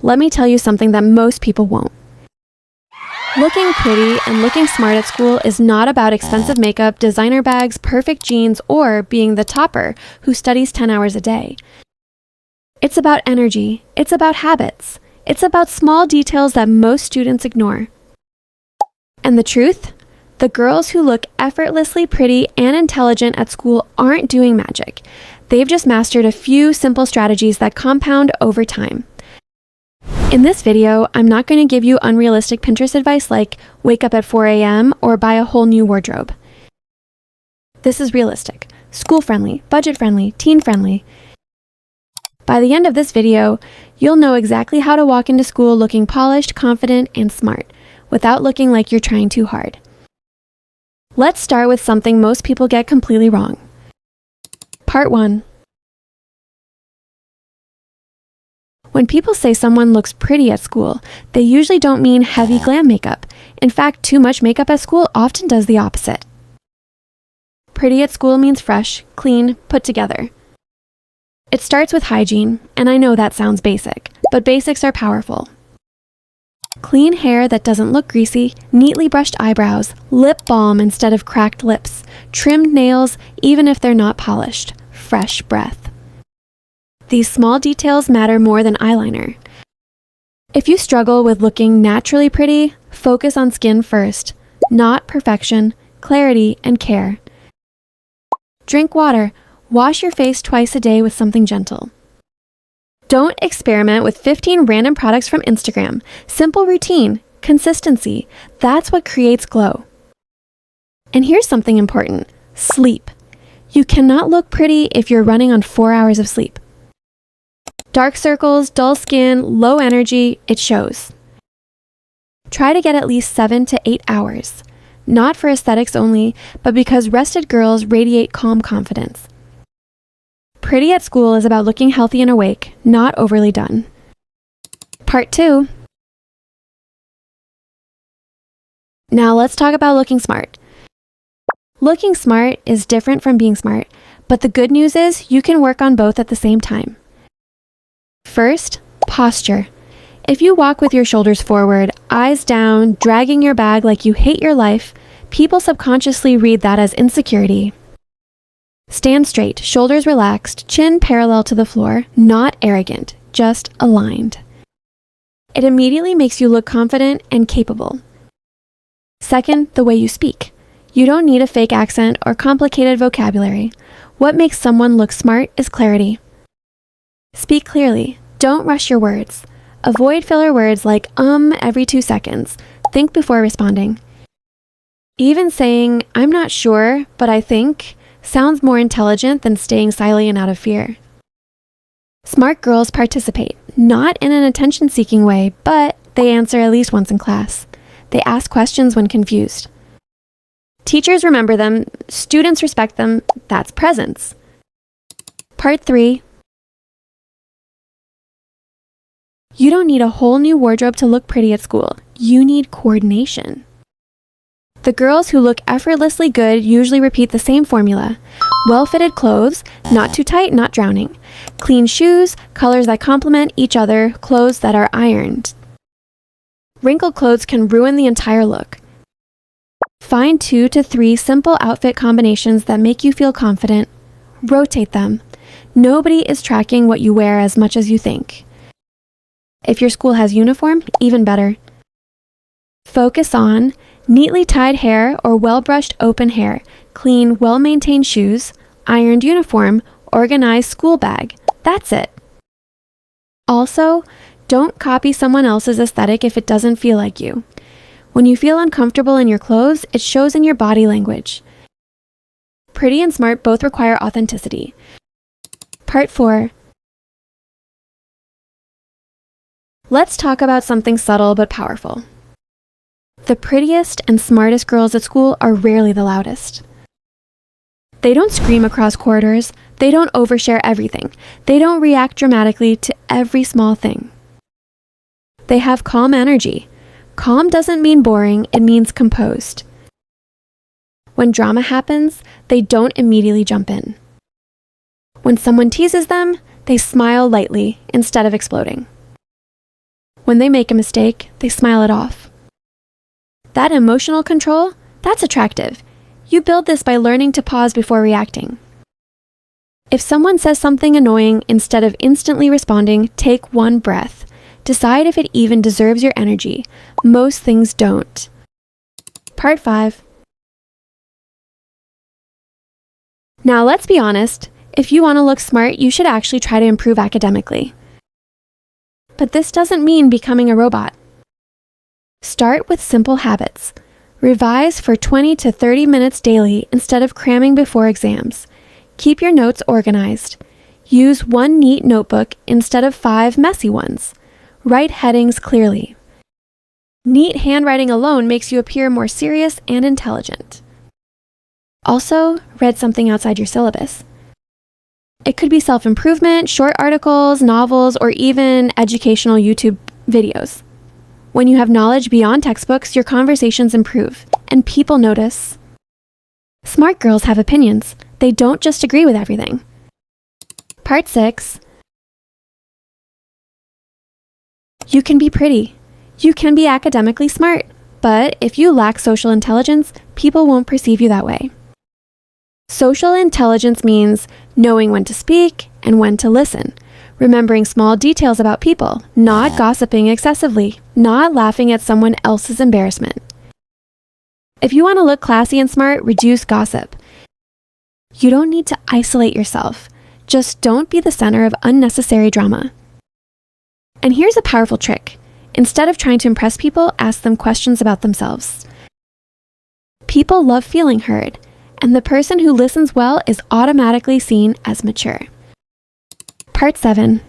Let me tell you something that most people won't. Looking pretty and looking smart at school is not about expensive makeup, designer bags, perfect jeans, or being the topper who studies 10 hours a day. It's about energy. It's about habits. It's about small details that most students ignore. And the truth? The girls who look effortlessly pretty and intelligent at school aren't doing magic. They've just mastered a few simple strategies that compound over time. In this video, I'm not going to give you unrealistic Pinterest advice like wake up at 4 a.m. or buy a whole new wardrobe. This is realistic, school-friendly, budget-friendly, teen-friendly. By the end of this video, you'll know exactly how to walk into school looking polished, confident, and smart, without looking like you're trying too hard. Let's start with something most people get completely wrong. Part 1. When people say someone looks pretty at school, they usually don't mean heavy glam makeup. In fact, too much makeup at school often does the opposite. Pretty at school means fresh, clean, put together. It starts with hygiene, and I know that sounds basic, but basics are powerful. Clean hair that doesn't look greasy, neatly brushed eyebrows, lip balm instead of cracked lips, trimmed nails even if they're not polished, fresh breath. These small details matter more than eyeliner. If you struggle with looking naturally pretty, focus on skin first, not perfection, clarity, and care. Drink water. Wash your face twice a day with something gentle. Don't experiment with 15 random products from Instagram. Simple routine, consistency, that's what creates glow. And here's something important: sleep. You cannot look pretty if you're running on 4 hours of sleep. Dark circles, dull skin, low energy, it shows. Try to get at least 7 to 8 hours. Not for aesthetics only, but because rested girls radiate calm confidence. Pretty at school is about looking healthy and awake, not overly done. Part 2. Now let's talk about looking smart. Looking smart is different from being smart, but the good news is you can work on both at the same time. First, posture. If you walk with your shoulders forward, eyes down, dragging your bag like you hate your life, people subconsciously read that as insecurity. Stand straight, shoulders relaxed, chin parallel to the floor, not arrogant, just aligned. It immediately makes you look confident and capable. Second, the way you speak. You don't need a fake accent or complicated vocabulary. What makes someone look smart is clarity. Speak clearly. Don't rush your words. Avoid filler words like every 2 seconds. Think before responding. Even saying, "I'm not sure, but I think," sounds more intelligent than staying silent and out of fear. Smart girls participate, not in an attention-seeking way, but they answer at least once in class. They ask questions when confused. Teachers remember them, students respect them, that's presence. Part 3. You don't need a whole new wardrobe to look pretty at school. You need coordination. The girls who look effortlessly good usually repeat the same formula. Well-fitted clothes, not too tight, not drowning. Clean shoes, colors that complement each other, clothes that are ironed. Wrinkled clothes can ruin the entire look. Find 2 to 3 simple outfit combinations that make you feel confident. Rotate them. Nobody is tracking what you wear as much as you think. If your school has uniform, even better. Focus on neatly tied hair or well-brushed open hair, clean, well-maintained shoes, ironed uniform, organized school bag. That's it. Also, don't copy someone else's aesthetic if it doesn't feel like you. When you feel uncomfortable in your clothes, it shows in your body language. Pretty and smart both require authenticity. Part 4. Let's talk about something subtle but powerful. The prettiest and smartest girls at school are rarely the loudest. They don't scream across corridors. They don't overshare everything. They don't react dramatically to every small thing. They have calm energy. Calm doesn't mean boring, it means composed. When drama happens, they don't immediately jump in. When someone teases them, they smile lightly instead of exploding. When they make a mistake, they smile it off. That emotional control, that's attractive. You build this by learning to pause before reacting. If someone says something annoying, instead of instantly responding, take one breath. Decide if it even deserves your energy. Most things don't. Part 5. Now let's be honest. If you want to look smart, you should actually try to improve academically. But this doesn't mean becoming a robot. Start with simple habits. Revise for 20 to 30 minutes daily instead of cramming before exams. Keep your notes organized. Use one neat notebook instead of 5 messy ones. Write headings clearly. Neat handwriting alone makes you appear more serious and intelligent. Also, read something outside your syllabus. It could be self-improvement, short articles, novels, or even educational YouTube videos. When you have knowledge beyond textbooks, your conversations improve, and people notice. Smart girls have opinions. They don't just agree with everything. Part 6. You can be pretty. You can be academically smart. But if you lack social intelligence, people won't perceive you that way. Social intelligence means knowing when to speak and when to listen, remembering small details about people, not gossiping excessively, not laughing at someone else's embarrassment. If you want to look classy and smart, reduce gossip. You don't need to isolate yourself. Just don't be the center of unnecessary drama. And here's a powerful trick. Instead of trying to impress people, ask them questions about themselves. People love feeling heard, and the person who listens well is automatically seen as mature. Part 7.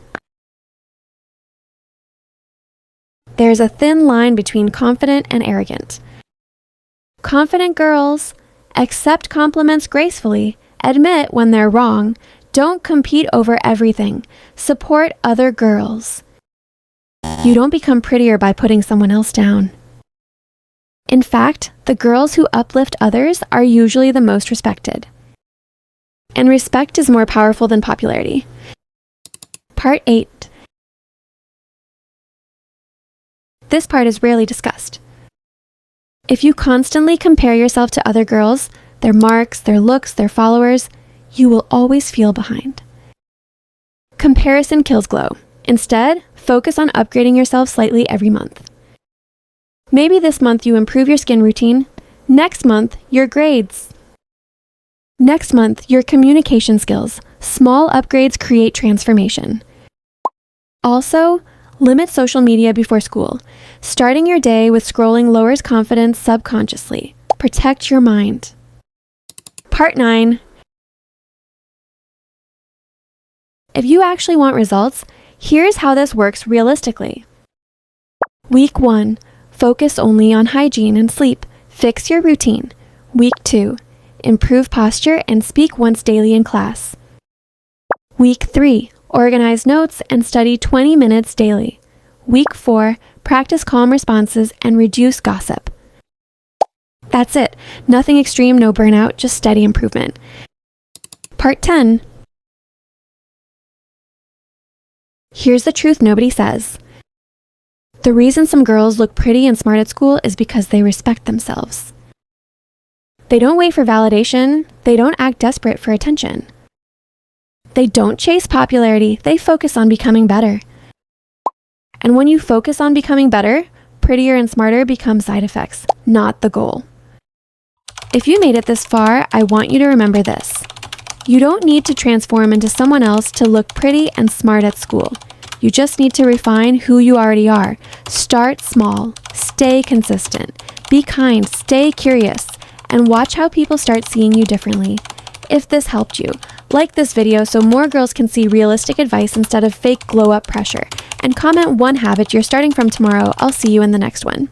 There's a thin line between confident and arrogant. Confident girls accept compliments gracefully, admit when they're wrong, don't compete over everything, support other girls. You don't become prettier by putting someone else down. In fact, the girls who uplift others are usually the most respected. And respect is more powerful than popularity. Part 8. This part is rarely discussed. If you constantly compare yourself to other girls, their marks, their looks, their followers, you will always feel behind. Comparison kills glow. Instead, focus on upgrading yourself slightly every month. Maybe this month you improve your skin routine. Next month, your grades. Next month, your communication skills. Small upgrades create transformation. Also, limit social media before school. Starting your day with scrolling lowers confidence subconsciously. Protect your mind. Part 9. If you actually want results, here's how this works realistically. Week 1. Focus only on hygiene and sleep. Fix your routine. Week 2. Improve posture and speak once daily in class. Week 3. Organize notes and study 20 minutes daily. Week 4. Practice calm responses and reduce gossip. That's it. Nothing extreme, no burnout, just steady improvement. Part 10. Here's the truth nobody says. The reason some girls look pretty and smart at school is because they respect themselves. They don't wait for validation. They don't act desperate for attention. They don't chase popularity. They focus on becoming better. And when you focus on becoming better, prettier and smarter become side effects, not the goal. If you made it this far, I want you to remember this. You don't need to transform into someone else to look pretty and smart at school. You just need to refine who you already are. Start small, stay consistent, be kind, stay curious, and watch how people start seeing you differently. If this helped you, like this video so more girls can see realistic advice instead of fake glow-up pressure, and comment one habit you're starting from tomorrow. I'll see you in the next one.